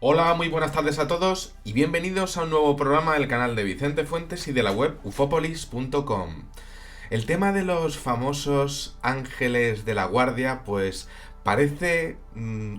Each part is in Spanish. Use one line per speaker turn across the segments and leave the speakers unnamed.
Hola, muy buenas tardes a todos y bienvenidos a un nuevo programa del canal de Vicente Fuentes y de la web ufopolis.com. El tema de los famosos ángeles de la guardia, pues parece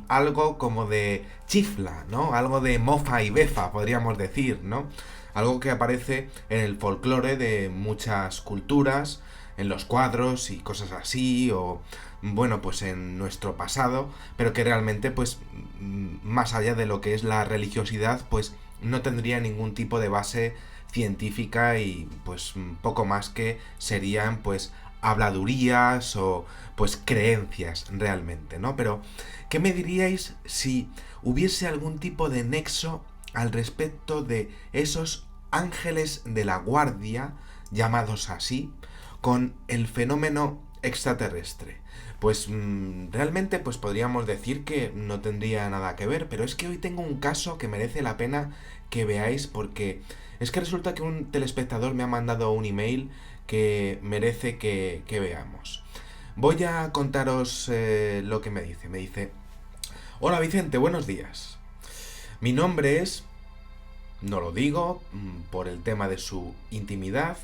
algo como de chifla, ¿no? Algo de mofa y befa, podríamos decir, ¿no? Algo que aparece en el folclore de muchas culturas, en los cuadros y cosas así, o bueno, pues en nuestro pasado, pero que realmente, pues, más allá de lo que es la religiosidad, pues no tendría ningún tipo de base científica y pues poco más que serían pues habladurías o pues creencias realmente, ¿no? Pero, ¿qué me diríais si hubiese algún tipo de nexo al respecto de esos ángeles de la guardia, llamados así, con el fenómeno extraterrestre? Pues realmente pues podríamos decir que no tendría nada que ver, pero es que hoy tengo un caso que merece la pena que veáis porque es que resulta que un telespectador me ha mandado un email que merece que veamos. Voy a contaros lo que me dice. Me dice: hola Vicente, buenos días. Mi nombre es, no lo digo por el tema de su intimidad.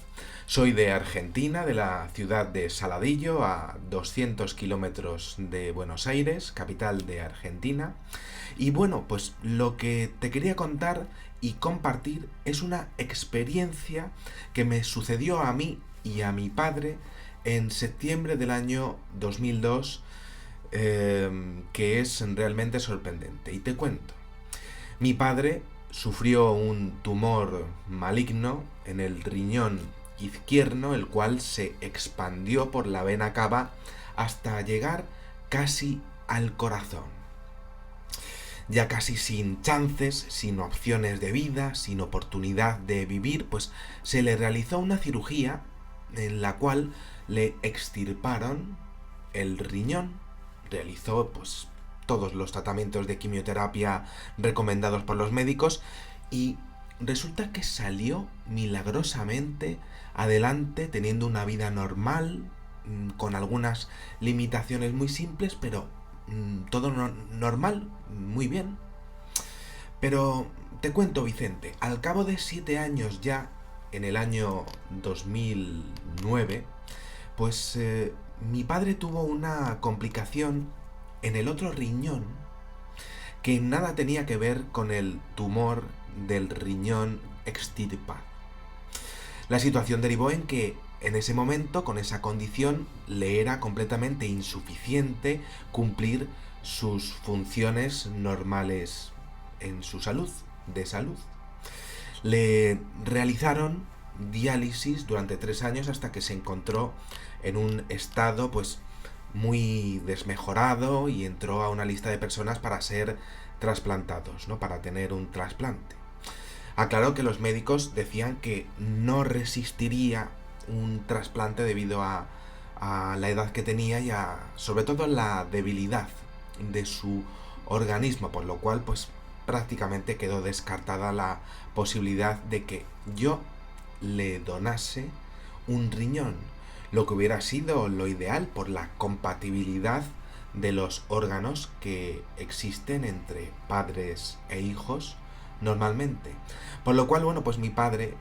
Soy de Argentina, de la ciudad de Saladillo, a 200 kilómetros de Buenos Aires, capital de Argentina. Y bueno, pues lo que te quería contar y compartir es una experiencia que me sucedió a mí y a mi padre en septiembre del año 2002, que es realmente sorprendente. Y te cuento. Mi padre sufrió un tumor maligno en el riñón izquierdo, el cual se expandió por la vena cava hasta llegar casi al corazón. Ya casi sin chances, sin opciones de vida, sin oportunidad de vivir, pues se le realizó una cirugía en la cual le extirparon el riñón, realizó pues todos los tratamientos de quimioterapia recomendados por los médicos y resulta que salió milagrosamente adelante teniendo una vida normal, con algunas limitaciones muy simples, pero todo normal, muy bien. Pero te cuento, Vicente, al cabo de 7 años ya, en el año 2009, pues mi padre tuvo una complicación en el otro riñón que nada tenía que ver con el tumor del riñón extirpado. La situación derivó en que en ese momento, con esa condición, le era completamente insuficiente cumplir sus funciones normales en su salud, de salud. Le realizaron diálisis durante 3 años hasta que se encontró en un estado pues muy desmejorado y entró a una lista de personas para ser trasplantados, ¿no? Para tener un trasplante. Aclaró que los médicos decían que no resistiría un trasplante debido a la edad que tenía y sobre todo la debilidad de su organismo, por lo cual pues prácticamente quedó descartada la posibilidad de que yo le donase un riñón, lo que hubiera sido lo ideal por la compatibilidad de los órganos que existen entre padres e hijos normalmente. Por lo cual, bueno, pues mi padre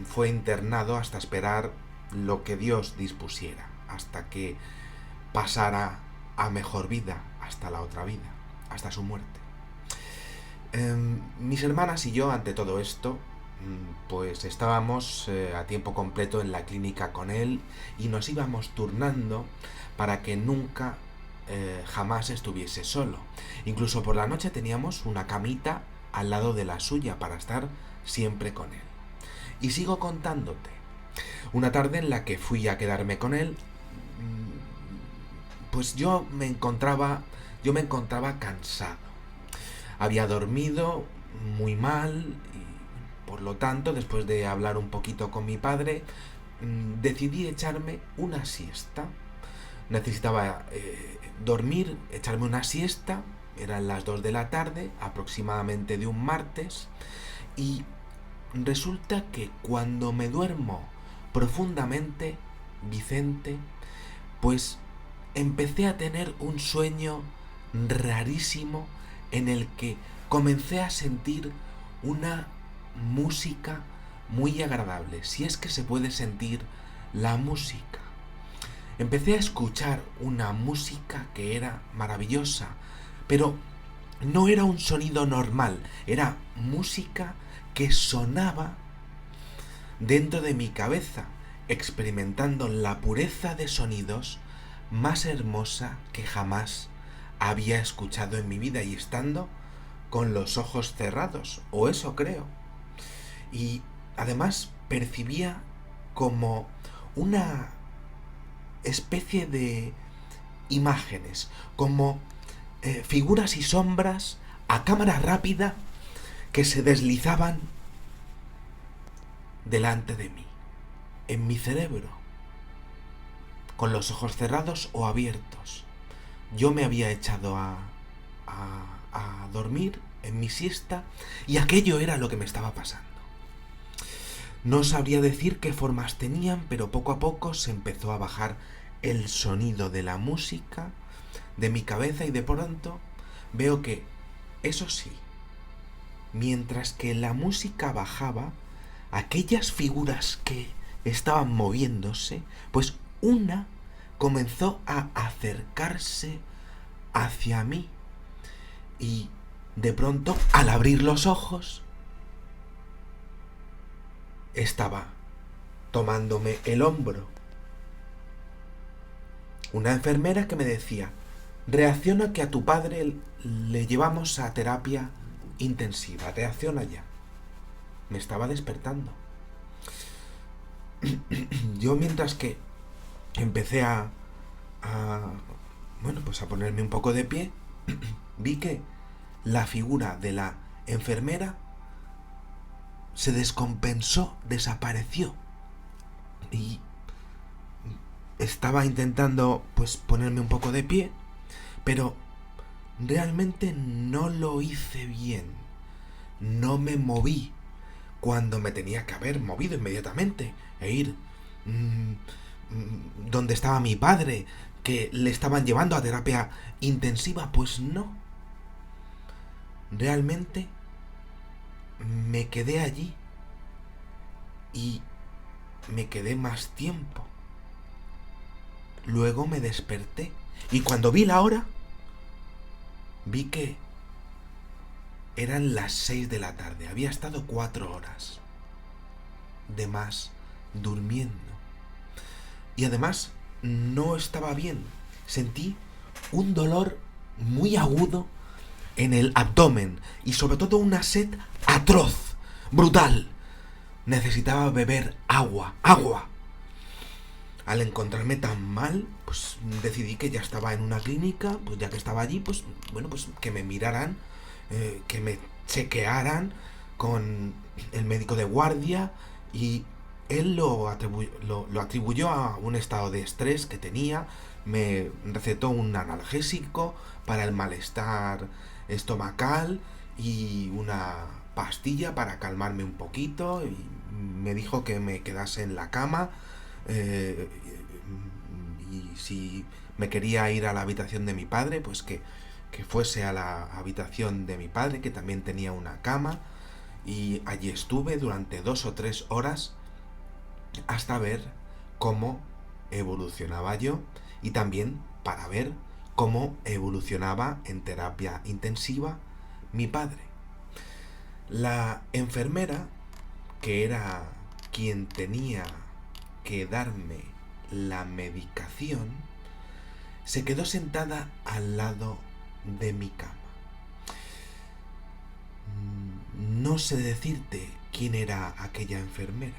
fue internado hasta esperar lo que Dios dispusiera, hasta que pasara a mejor vida, hasta la otra vida, hasta su muerte. Mis hermanas y yo, ante todo esto, pues estábamos a tiempo completo en la clínica con él y nos íbamos turnando para que nunca, jamás estuviese solo. Incluso por la noche teníamos una camita al lado de la suya para estar siempre con él. Y sigo contándote. Una tarde en la que fui a quedarme con él, pues yo me encontraba cansado. Había dormido muy mal y por lo tanto, después de hablar un poquito con mi padre, decidí echarme una siesta. Necesitaba dormir, echarme una siesta. Eran las 2 de la tarde, aproximadamente de un martes. Y resulta que cuando me duermo profundamente, Vicente, pues empecé a tener un sueño rarísimo en el que comencé a sentir una música muy agradable, si es que se puede sentir la música. Empecé a escuchar una música que era maravillosa, pero no era un sonido normal, era música que sonaba dentro de mi cabeza, experimentando la pureza de sonidos más hermosa que jamás había escuchado en mi vida y estando con los ojos cerrados, o eso creo. Y además percibía como una especie de imágenes, como figuras y sombras a cámara rápida que se deslizaban delante de mí, en mi cerebro, con los ojos cerrados o abiertos. Yo me había echado a dormir en mi siesta y aquello era lo que me estaba pasando. No sabría decir qué formas tenían, pero poco a poco se empezó a bajar el sonido de la música de mi cabeza y de pronto veo que, eso sí, mientras que la música bajaba, aquellas figuras que estaban moviéndose, pues una comenzó a acercarse hacia mí y de pronto, al abrir los ojos, estaba tomándome el hombro. Una enfermera que me decía: reacciona que a tu padre le llevamos a terapia intensiva, reacciona ya. Me estaba despertando. Yo mientras que empecé a ponerme un poco de pie, vi que la figura de la enfermera se descompensó, desapareció. Y estaba intentando ponerme un poco de pie, pero realmente no lo hice bien. No me moví cuando me tenía que haber movido inmediatamente e ir donde estaba mi padre, que le estaban llevando a terapia intensiva. Pues no. Realmente me quedé allí y me quedé más tiempo. Luego me desperté y cuando vi la hora, vi que eran las 6 de la tarde. Había estado 4 horas de más durmiendo. Y además no estaba bien. Sentí un dolor muy agudo en el abdomen y sobre todo una sed atroz, brutal. Necesitaba beber agua. Al encontrarme tan mal, pues decidí que ya estaba en una clínica, pues ya que estaba allí, pues que me miraran, que me chequearan con el médico de guardia, y él lo atribuyó a un estado de estrés que tenía. Me recetó un analgésico para el malestar estomacal y una pastilla para calmarme un poquito, y me dijo que me quedase en la cama, y si me quería ir a la habitación de mi padre, pues que fuese a la habitación de mi padre, que también tenía una cama, y allí estuve durante 2 o 3 horas hasta ver cómo evolucionaba yo y también para ver cómo evolucionaba en terapia intensiva mi padre. La enfermera, que era quien tenía que darme la medicación, se quedó sentada al lado de mi cama. No sé decirte quién era aquella enfermera.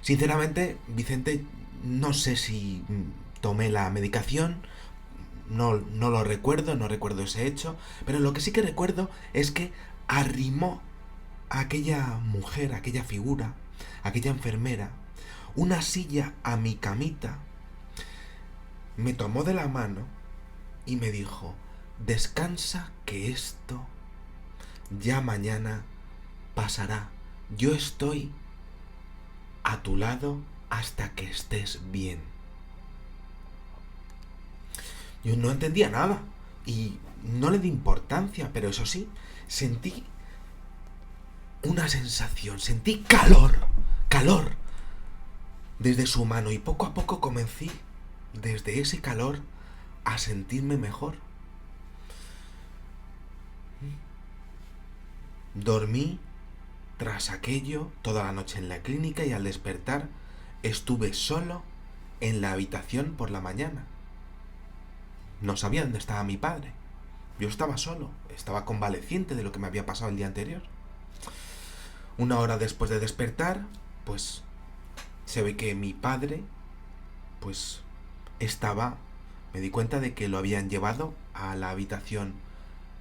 Sinceramente, Vicente, no sé si tomé la medicación, no lo recuerdo, no recuerdo ese hecho, pero lo que sí que recuerdo es que arrimó a aquella mujer, a aquella figura, a aquella enfermera, una silla a mi camita, me tomó de la mano y me dijo: descansa, que esto ya mañana pasará. Yo estoy a tu lado hasta que estés bien. Yo no entendía nada. y no le di importancia, pero eso sí, sentí una sensación, sentí calor desde su mano, y poco a poco comencé desde ese calor a sentirme mejor. Dormí tras aquello toda la noche en la clínica, y al despertar estuve solo en la habitación por la mañana. No sabía dónde estaba mi padre. Yo estaba solo, estaba convaleciente de lo que me había pasado el día anterior. Una hora después de despertar, pues se ve que mi padre, pues estaba... Me di cuenta de que lo habían llevado a la habitación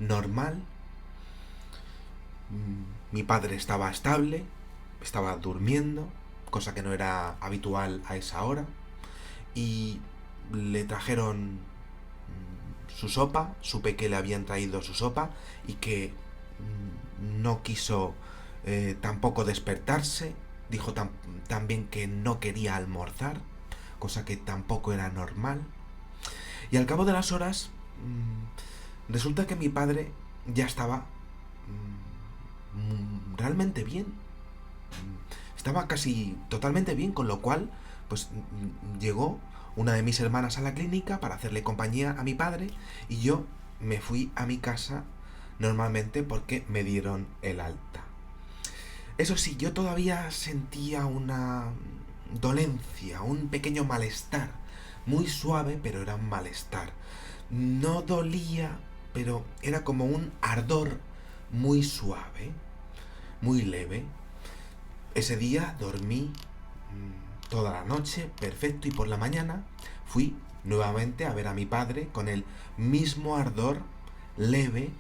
normal. Mi padre estaba estable, estaba durmiendo, cosa que no era habitual a esa hora, y le trajeron su sopa. Supe que le habían traído su sopa y que no quiso tampoco despertarse. Dijo también que no quería almorzar, cosa que tampoco era normal. Y al cabo de las horas, resulta que mi padre ya estaba realmente bien. Estaba casi totalmente bien, con lo cual, pues llegó una de mis hermanas a la clínica para hacerle compañía a mi padre, y yo me fui a mi casa normalmente porque me dieron el alta. Eso sí, yo todavía sentía una dolencia, un pequeño malestar, muy suave, pero era un malestar. No dolía, pero era como un ardor muy suave, muy leve. Ese día dormí toda la noche, perfecto, y por la mañana fui nuevamente a ver a mi padre con el mismo ardor leve,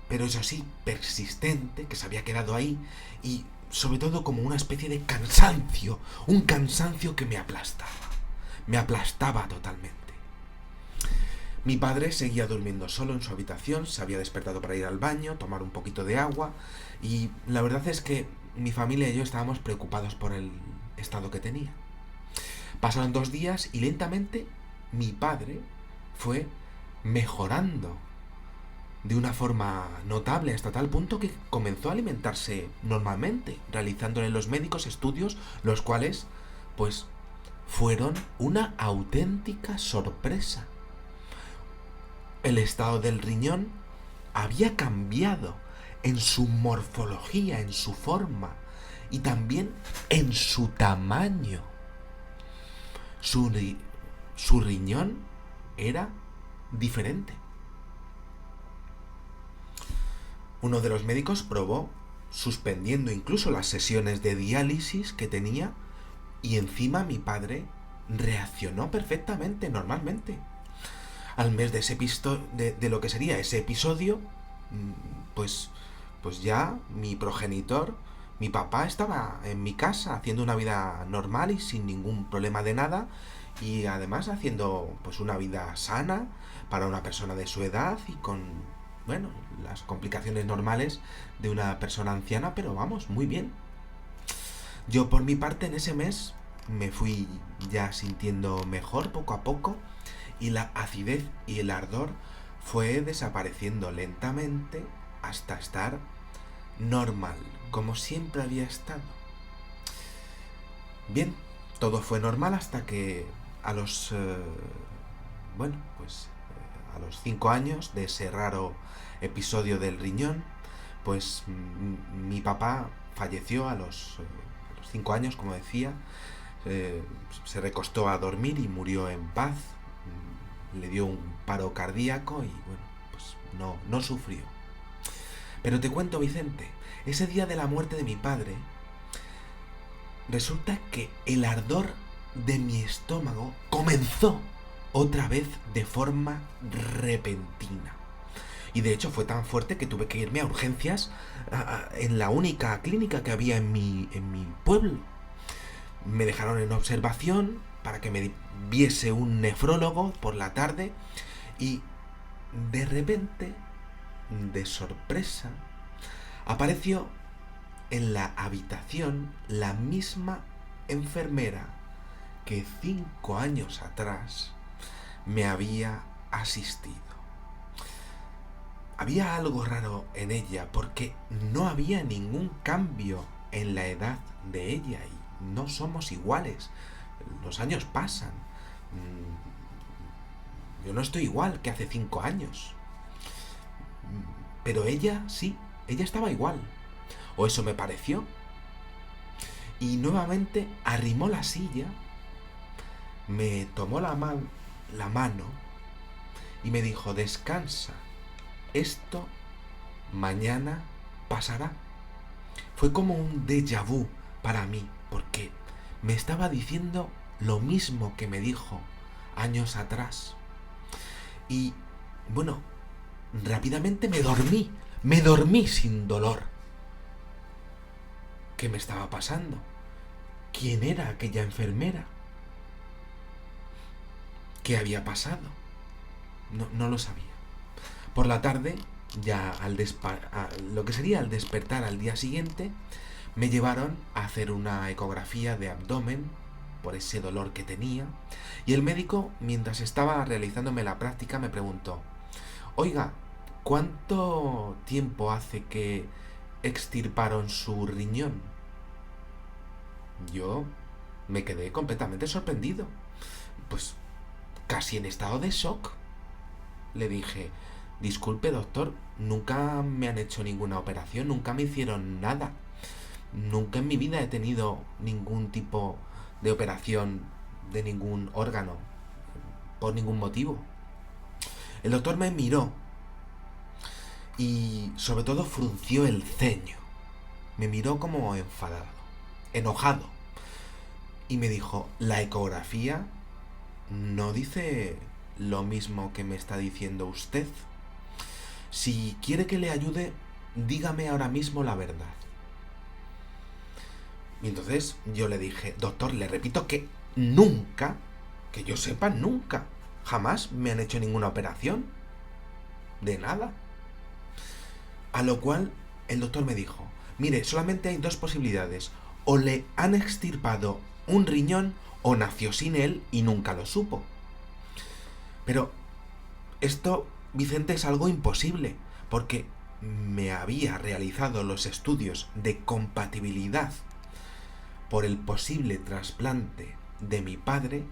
pero eso sí, persistente, que se había quedado ahí, y sobre todo como una especie de cansancio, un cansancio que me aplastaba totalmente. Mi padre seguía durmiendo solo en su habitación, se había despertado para ir al baño, tomar un poquito de agua, y la verdad es que mi familia y yo estábamos preocupados por el estado que tenía. Pasaron 2 días y lentamente mi padre fue mejorando de una forma notable, hasta tal punto que comenzó a alimentarse normalmente, realizándole los médicos estudios, los cuales, pues, fueron una auténtica sorpresa. El estado del riñón había cambiado en su morfología, en su forma y también en su tamaño. Su riñón era diferente. Uno de los médicos probó suspendiendo incluso las sesiones de diálisis que tenía, y encima mi padre reaccionó perfectamente, normalmente. Al mes de ese de lo que sería ese episodio, pues ya mi progenitor, mi papá, estaba en mi casa haciendo una vida normal y sin ningún problema de nada, y además haciendo pues una vida sana para una persona de su edad y con, bueno, las complicaciones normales de una persona anciana, pero vamos, muy bien. Yo por mi parte en ese mes me fui ya sintiendo mejor poco a poco, y la acidez y el ardor fue desapareciendo lentamente hasta estar normal, como siempre había estado. Bien, todo fue normal hasta que a los a los 5 años de ese raro episodio del riñón, pues mi papá falleció a los 5 años, como decía. Se recostó a dormir y murió en paz. Le dio un paro cardíaco y bueno, pues no sufrió. Pero te cuento, Vicente, ese día de la muerte de mi padre, resulta que el ardor de mi estómago comenzó otra vez de forma repentina. Y de hecho fue tan fuerte que tuve que irme a urgencias en la única clínica que había en mi pueblo. Me dejaron en observación para que me viese un nefrólogo por la tarde, y de repente, de sorpresa, apareció en la habitación la misma enfermera que 5 años atrás me había asistido. Había algo raro en ella porque no había ningún cambio en la edad de ella y no somos iguales. Los años pasan. Yo no estoy igual que hace 5 años. Pero ella sí, ella estaba igual. O eso me pareció. Y nuevamente arrimó la silla, me tomó la mano y me dijo: descansa, esto mañana pasará. Fue como un déjà vu para mí, porque me estaba diciendo lo mismo que me dijo años atrás. Y bueno, rápidamente me dormí sin dolor. ¿Qué me estaba pasando? ¿Quién era aquella enfermera? ¿Qué había pasado? No lo sabía. Por la tarde, ya lo que sería al despertar al día siguiente, me llevaron a hacer una ecografía de abdomen por ese dolor que tenía, y el médico, mientras estaba realizándome la práctica, me preguntó: oiga, ¿cuánto tiempo hace que extirparon su riñón? Yo me quedé completamente sorprendido, pues casi en estado de shock. Le dije: disculpe, doctor, nunca me han hecho ninguna operación, nunca me hicieron nada. Nunca en mi vida he tenido ningún tipo de operación de ningún órgano, por ningún motivo. El doctor me miró y sobre todo frunció el ceño. Me miró como enfadado, enojado, y me dijo: la ecografía no dice lo mismo que me está diciendo usted. Si quiere que le ayude, dígame ahora mismo la verdad. Y entonces yo le dije: doctor, le repito que nunca, que yo sepa, nunca, jamás me han hecho ninguna operación. De nada. A lo cual el doctor me dijo: mire, solamente hay dos posibilidades. O le han extirpado un riñón o nació sin él y nunca lo supo. Pero esto, Vicente, es algo imposible, porque me había realizado los estudios de compatibilidad por el posible trasplante de mi padre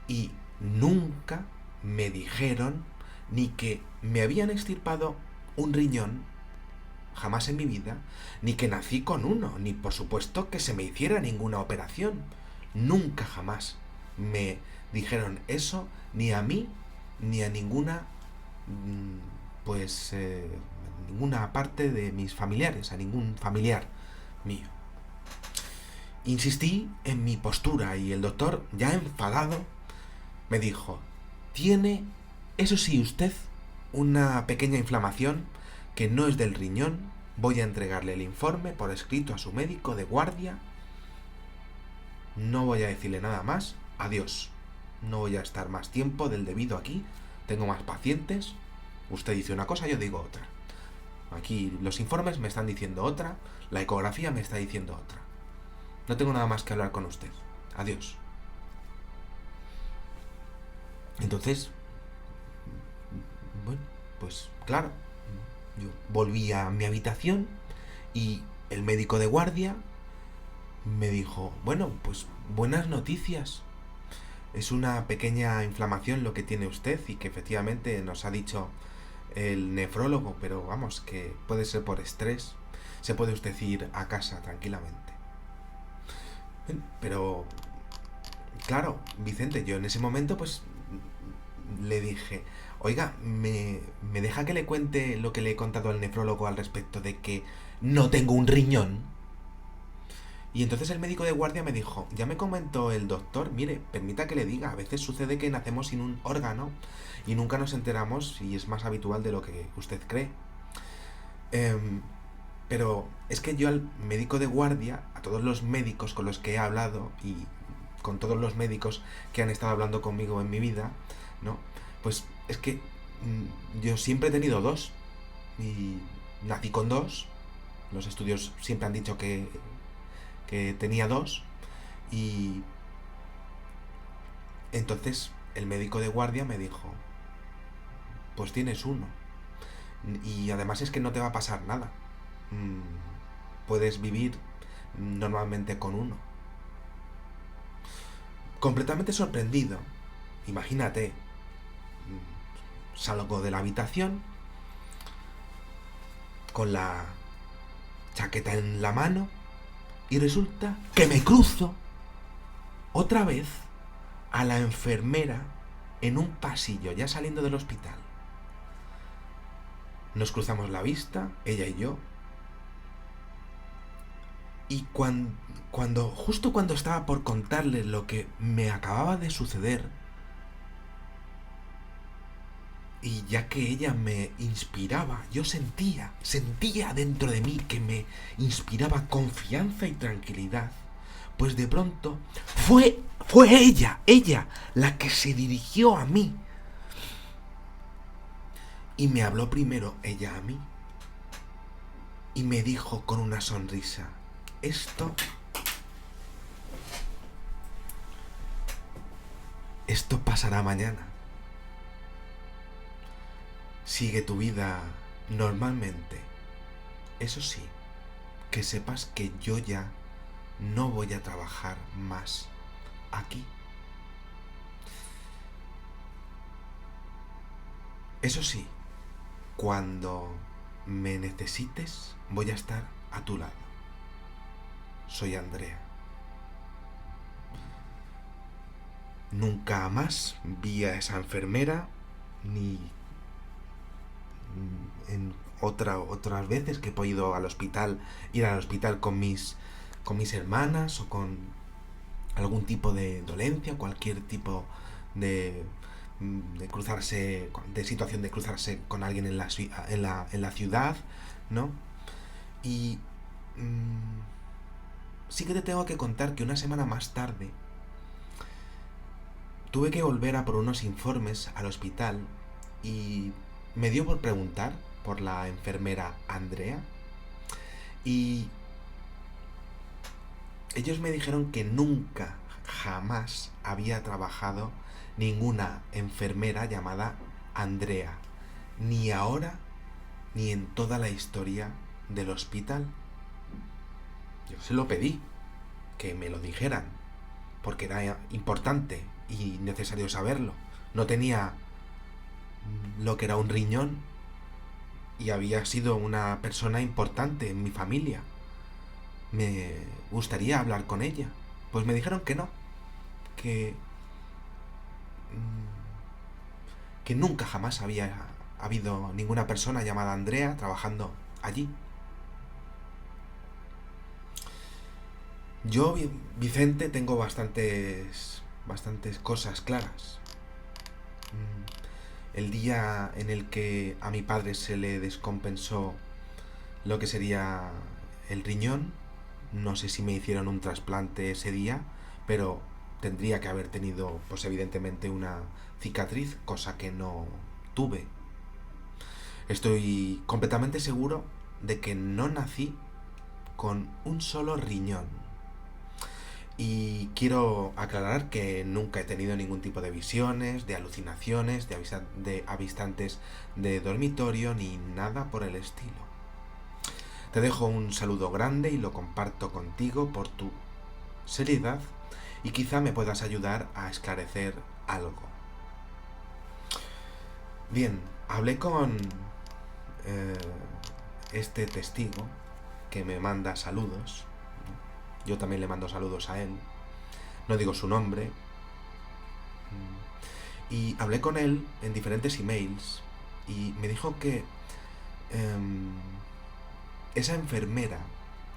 y nunca me dijeron ni que me habían extirpado un riñón, jamás en mi vida, ni que nací con uno, ni por supuesto que se me hiciera ninguna operación. Nunca jamás me dijeron eso, ni a mí, ni a ninguna, ninguna parte de mis familiares, a ningún familiar mío. Insistí en mi postura y el doctor, ya enfadado, me dijo: tiene, eso sí, usted una pequeña inflamación que no es del riñón. Voy a entregarle el informe por escrito a su médico de guardia. No voy a decirle nada más. Adiós. No voy a estar más tiempo del debido aquí. Tengo más pacientes. Usted dice una cosa, yo digo otra. Aquí los informes me están diciendo otra. La ecografía me está diciendo otra. No tengo nada más que hablar con usted. Adiós. Entonces, bueno, pues claro, yo volví a mi habitación y el médico de guardia me dijo: bueno, pues buenas noticias. Es una pequeña inflamación lo que tiene usted y que efectivamente nos ha dicho el nefrólogo, pero vamos, que puede ser por estrés. Se puede usted ir a casa tranquilamente. Pero, claro, Vicente, yo en ese momento pues le dije: oiga, ¿me deja que le cuente lo que le he contado al nefrólogo al respecto de que no tengo un riñón? Y entonces el médico de guardia me dijo: ya me comentó el doctor, mire, permita que le diga, a veces sucede que nacemos sin un órgano y nunca nos enteramos y es más habitual de lo que usted cree. Pero es que yo al médico de guardia, a todos los médicos con los que he hablado y con todos los médicos que han estado hablando conmigo en mi vida, ¿no? Pues es que yo siempre he tenido dos y nací con dos. Los estudios siempre han dicho que tenía dos y entonces el médico de guardia me dijo, pues tienes uno. Y además es que no te va a pasar nada. Puedes vivir normalmente con uno. Completamente sorprendido. Imagínate. Salgo de la habitación con la chaqueta en la mano y resulta que me cruzo otra vez a la enfermera en un pasillo, ya saliendo del hospital. Nos cruzamos la vista, ella y yo, y justo cuando estaba por contarle lo que me acababa de suceder, y ya que ella me inspiraba, yo sentía dentro de mí que me inspiraba confianza y tranquilidad, pues de pronto fue ella la que se dirigió a mí. Y me habló primero ella a mí. Y me dijo con una sonrisa, esto pasará mañana. Sigue tu vida normalmente. Eso sí, que sepas que yo ya no voy a trabajar más aquí. Eso sí, cuando me necesites, voy a estar a tu lado. Soy Andrea. Nunca más vi a esa enfermera, ni en otras veces que he podido ir al hospital con mis hermanas o con algún tipo de dolencia, cualquier tipo de cruzarse, de situación de cruzarse con alguien en la ciudad, ¿no? Y sí que te tengo que contar que una semana más tarde tuve que volver a por unos informes al hospital y me dio por preguntar por la enfermera Andrea y ellos me dijeron que nunca, jamás había trabajado ninguna enfermera llamada Andrea, ni ahora ni en toda la historia del hospital. Yo se lo pedí, que me lo dijeran, porque era importante y necesario saberlo. No tenía lo que era un riñón y había sido una persona importante en mi familia. Me gustaría hablar con ella. Pues me dijeron que no, que nunca jamás había habido ninguna persona llamada Andrea trabajando allí. Yo, Vicente, tengo bastantes cosas claras. El día en el que a mi padre se le descompensó lo que sería el riñón, no sé si me hicieron un trasplante ese día, pero tendría que haber tenido, pues evidentemente, una cicatriz, cosa que no tuve. Estoy completamente seguro de que no nací con un solo riñón. Y quiero aclarar que nunca he tenido ningún tipo de visiones, de alucinaciones, de avistantes de dormitorio, ni nada por el estilo. Te dejo un saludo grande y lo comparto contigo por tu seriedad y quizá me puedas ayudar a esclarecer algo. Bien, hablé con este testigo que me manda saludos. Yo también le mando saludos a él. No digo su nombre. Y hablé con él en diferentes emails y me dijo que esa enfermera,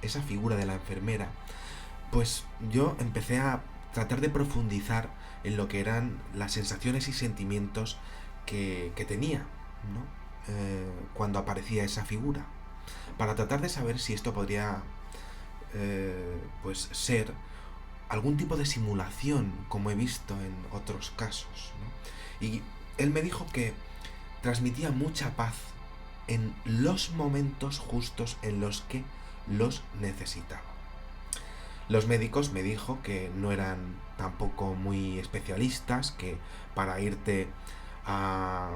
esa figura de la enfermera, pues yo empecé a tratar de profundizar en lo que eran las sensaciones y sentimientos que tenía, ¿no? Cuando aparecía esa figura, para tratar de saber si esto podría pues ser algún tipo de simulación, como he visto en otros casos, ¿no? Y él me dijo que transmitía mucha paz en los momentos justos en los que los necesitaba. Los médicos me dijo que no eran tampoco muy especialistas, que para irte a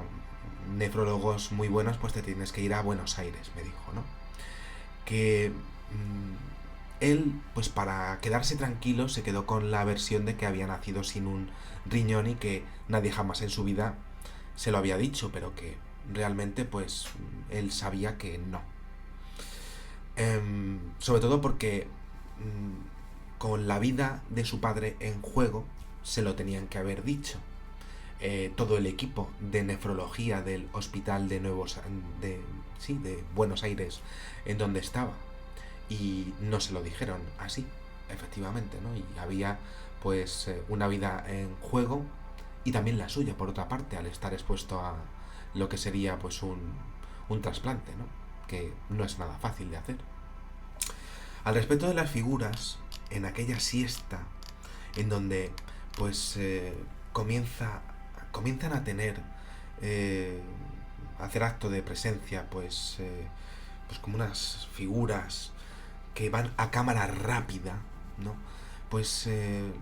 nefrólogos muy buenos pues te tienes que ir a Buenos Aires, me dijo, ¿no? Que él, pues para quedarse tranquilo, se quedó con la versión de que había nacido sin un riñón y que nadie jamás en su vida se lo había dicho, pero que realmente pues él sabía que no. Sobre todo porque con la vida de su padre en juego se lo tenían que haber dicho. Todo el equipo de nefrología del hospital de Buenos Aires, en donde estaba, y no se lo dijeron así, efectivamente, ¿no? Y había pues una vida en juego y también la suya, por otra parte, al estar expuesto a lo que sería pues un trasplante, ¿no? Que no es nada fácil de hacer. Al respecto de las figuras, en aquella siesta en donde pues comienzan a tener hacer acto de presencia pues como unas figuras que van a cámara rápida, ¿no? Pues le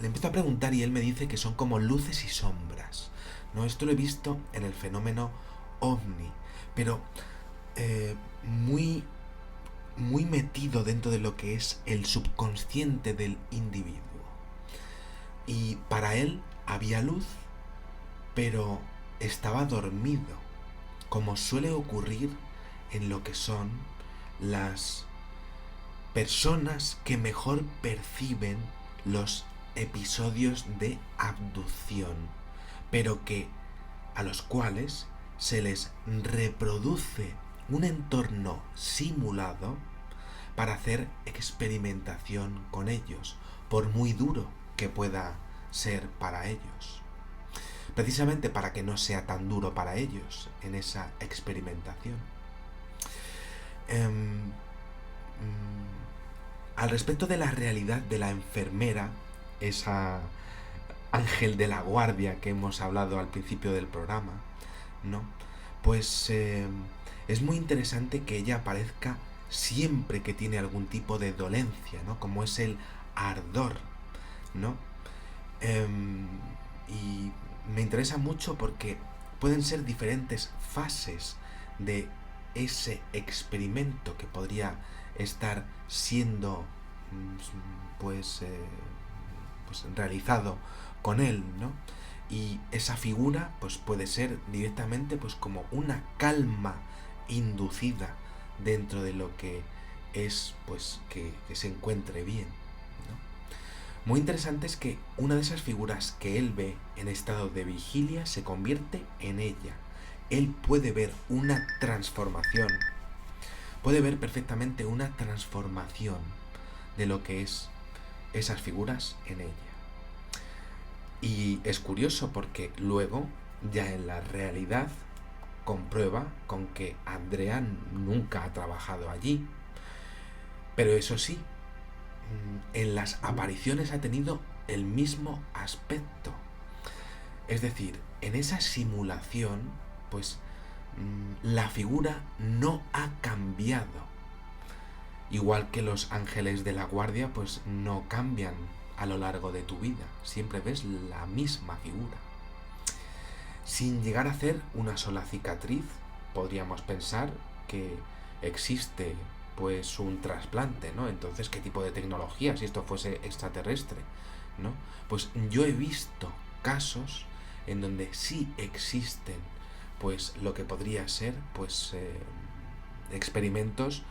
empiezo a preguntar y él me dice que son como luces y sombras, ¿no? Esto lo he visto en el fenómeno ovni, pero muy muy metido dentro de lo que es el subconsciente del individuo. Y para él había luz, pero estaba dormido, como suele ocurrir en lo que son las personas que mejor perciben los episodios de abducción, pero que a los cuales se les reproduce un entorno simulado para hacer experimentación con ellos, por muy duro que pueda ser para ellos. Precisamente para que no sea tan duro para ellos en esa experimentación. Al respecto de la realidad de la enfermera, esa ángel de la guardia que hemos hablado al principio del programa, ¿no? Pues es muy interesante que ella aparezca siempre que tiene algún tipo de dolencia, ¿no? Como es el ardor, ¿no? Y me interesa mucho porque pueden ser diferentes fases de ese experimento que podría estar siendo pues realizado con él, ¿no? Y esa figura pues puede ser directamente pues como una calma inducida dentro de lo que es pues que se encuentre bien, ¿no? Muy interesante es que una de esas figuras que él ve en estado de vigilia se convierte en ella. Él puede ver una transformación, puede ver perfectamente una transformación de lo que es esas figuras en ella. Y es curioso porque luego, ya en la realidad, comprueba con que Andrea nunca ha trabajado allí. Pero eso sí, en las apariciones ha tenido el mismo aspecto. Es decir, en esa simulación, pues la figura no ha cambiado. Igual que los ángeles de la guardia, pues no cambian a lo largo de tu vida. Siempre ves la misma figura. Sin llegar a hacer una sola cicatriz, podríamos pensar que existe pues un trasplante, ¿no? Entonces, ¿qué tipo de tecnología si esto fuese extraterrestre, ¿no? Pues yo he visto casos en donde sí existen pues lo que podría ser pues experimentos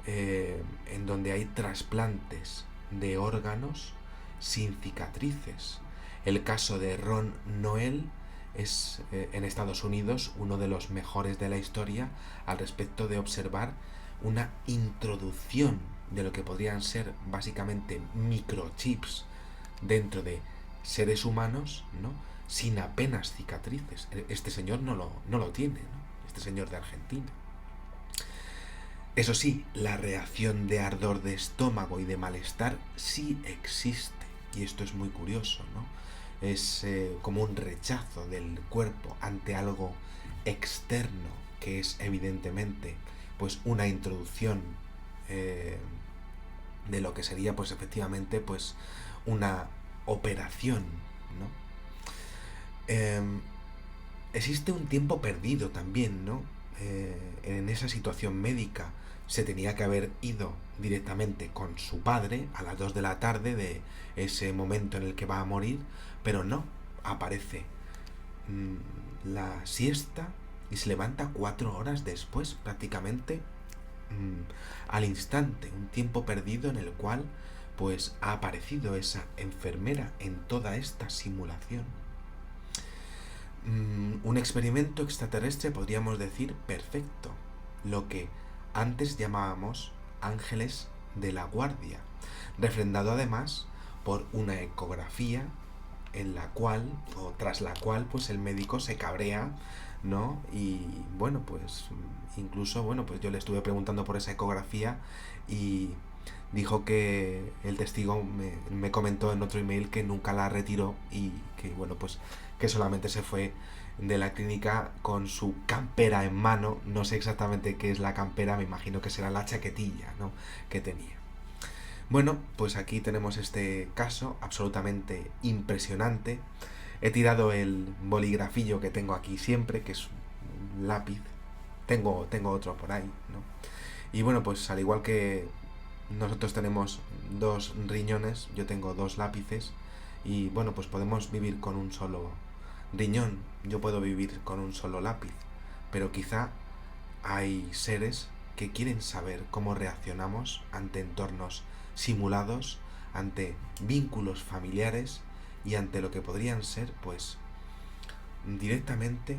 en donde hay trasplantes de órganos sin cicatrices. El caso de Ron Noel es en Estados Unidos uno de los mejores de la historia al respecto de observar una introducción de lo que podrían ser básicamente microchips dentro de seres humanos, ¿no? Sin apenas cicatrices. Este señor no lo tiene, ¿no? Este señor de Argentina. Eso sí, la reacción de ardor de estómago y de malestar sí existe. Y esto es muy curioso, ¿no? Es como un rechazo del cuerpo ante algo externo, que es evidentemente pues una introducción de lo que sería pues efectivamente pues una operación, ¿no? Existe un tiempo perdido también, ¿no? En esa situación médica se tenía que haber ido directamente con su padre a las 2 de la tarde de ese momento en el que va a morir, pero no, aparece la siesta y se levanta 4 horas después, prácticamente al instante, un tiempo perdido en el cual pues ha aparecido esa enfermera en toda esta simulación. Un experimento extraterrestre, podríamos decir, perfecto, lo que antes llamábamos ángeles de la guardia, refrendado además por una ecografía en la cual, o tras la cual, pues el médico se cabrea, ¿no? Y bueno, pues incluso, bueno, pues yo le estuve preguntando por esa ecografía y dijo que el testigo me comentó en otro email que nunca la retiró y que, bueno, pues que solamente se fue de la clínica con su campera en mano. No sé exactamente qué es la campera, me imagino que será la chaquetilla, ¿no?, que tenía. Bueno, pues aquí tenemos este caso absolutamente impresionante. He tirado el boligrafillo que tengo aquí siempre, que es un lápiz. Tengo otro por ahí, ¿no? Y bueno, pues al igual que nosotros tenemos 2 riñones, yo tengo 2 lápices. Y bueno, pues podemos vivir con un solo riñón, yo puedo vivir con un solo lápiz. Pero quizá hay seres que quieren saber cómo reaccionamos ante entornos simulados, ante vínculos familiares y ante lo que podrían ser, pues, directamente,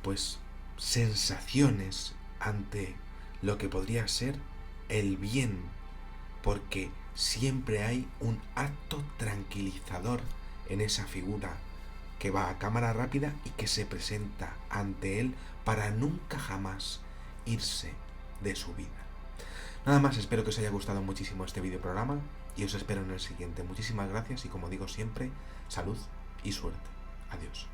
pues, sensaciones ante lo que podría ser el bien, porque siempre hay un acto tranquilizador en esa figura que va a cámara rápida y que se presenta ante él para nunca jamás irse de su vida. Nada más, espero que os haya gustado muchísimo este videoprograma y os espero en el siguiente. Muchísimas gracias y, como digo siempre, salud y suerte. Adiós.